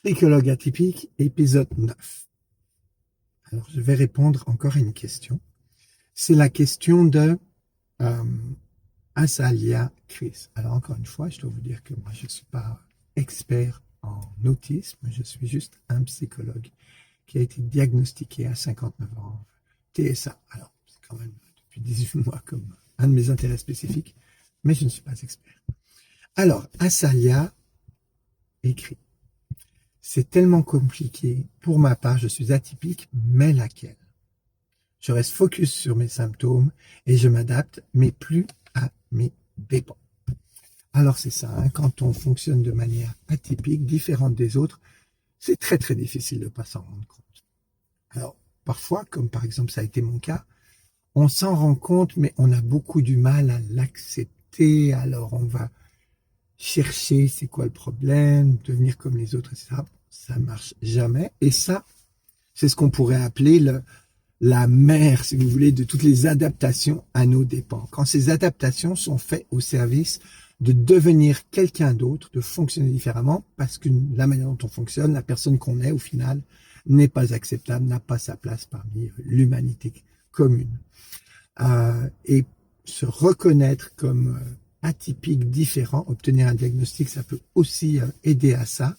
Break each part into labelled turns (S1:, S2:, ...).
S1: Psychologue atypique, épisode 9. Alors, je vais répondre encore à une question. C'est la question de Azalia Chris. Alors, encore une fois, je dois vous dire que moi, je ne suis pas expert en autisme. Je suis juste un psychologue qui a été diagnostiqué à 59 ans, TSA. Alors, c'est quand même depuis 18 mois comme un de mes intérêts spécifiques, mais je ne suis pas expert. Alors, Azalia écrit. C'est tellement compliqué. Pour ma part, je suis atypique, mais laquelle? Je reste focus sur mes symptômes et je m'adapte, mais plus à mes dépens. Alors c'est ça, hein, quand on fonctionne de manière atypique, différente des autres, c'est très très difficile de ne pas s'en rendre compte. Alors parfois, comme par exemple ça a été mon cas, on s'en rend compte, mais on a beaucoup du mal à l'accepter. Alors on va chercher c'est quoi le problème, devenir comme les autres, etc. Ça marche jamais. Et ça, c'est ce qu'on pourrait appeler la mère, si vous voulez, de toutes les adaptations à nos dépens. Quand ces adaptations sont faites au service de devenir quelqu'un d'autre, de fonctionner différemment, parce que la manière dont on fonctionne, la personne qu'on est au final, n'est pas acceptable, n'a pas sa place parmi l'humanité commune. Et se reconnaître comme atypique, différent, obtenir un diagnostic, ça peut aussi aider à ça.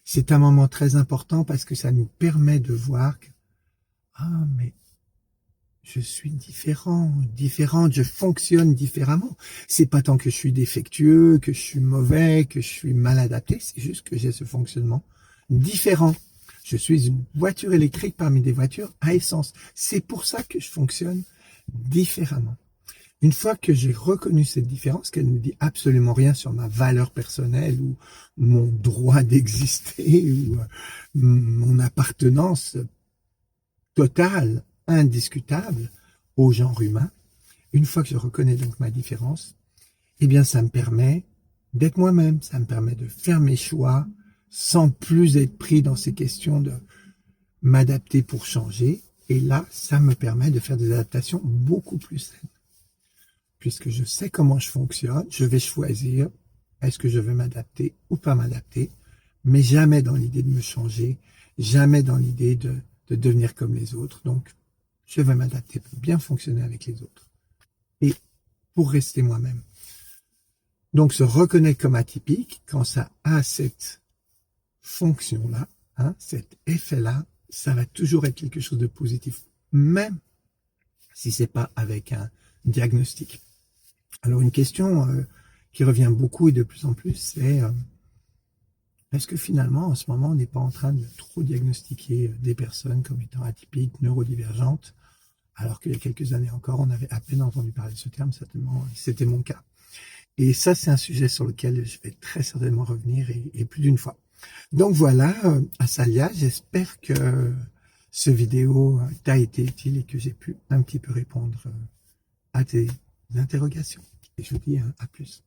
S1: C'est un moment très important parce que ça nous permet de voir que, ah, mais je suis différente, je fonctionne différemment. C'est pas tant que je suis défectueux, que je suis mauvais, que je suis mal adapté, c'est juste que j'ai ce fonctionnement différent. Je suis une voiture électrique parmi des voitures à essence. C'est pour ça que je fonctionne différemment. Une fois que j'ai reconnu cette différence, qu'elle ne dit absolument rien sur ma valeur personnelle ou mon droit d'exister ou mon appartenance totale, indiscutable au genre humain, une fois que je reconnais donc ma différence, eh bien ça me permet d'être moi-même, ça me permet de faire mes choix sans plus être pris dans ces questions de m'adapter pour changer. Et là, ça me permet de faire des adaptations beaucoup plus saines. Puisque je sais comment je fonctionne, je vais choisir est-ce que je veux m'adapter ou pas m'adapter, mais jamais dans l'idée de me changer, jamais dans l'idée de devenir comme les autres. Donc, je vais m'adapter pour bien fonctionner avec les autres et pour rester moi-même. Donc, se reconnaître comme atypique, quand ça a cette fonction-là, hein, cet effet-là, ça va toujours être quelque chose de positif, même si c'est pas avec un diagnostic. Alors une question qui revient beaucoup et de plus en plus, c'est est-ce que finalement en ce moment on n'est pas en train de trop diagnostiquer des personnes comme étant atypiques, neurodivergentes, alors qu'il y a quelques années encore on avait à peine entendu parler de ce terme, certainement c'était mon cas. Et ça c'est un sujet sur lequel je vais très certainement revenir et plus d'une fois. Donc voilà, Azalia, j'espère que ce vidéo t'a été utile et que j'ai pu un petit peu répondre à tes interrogations. Et je vous dis à plus.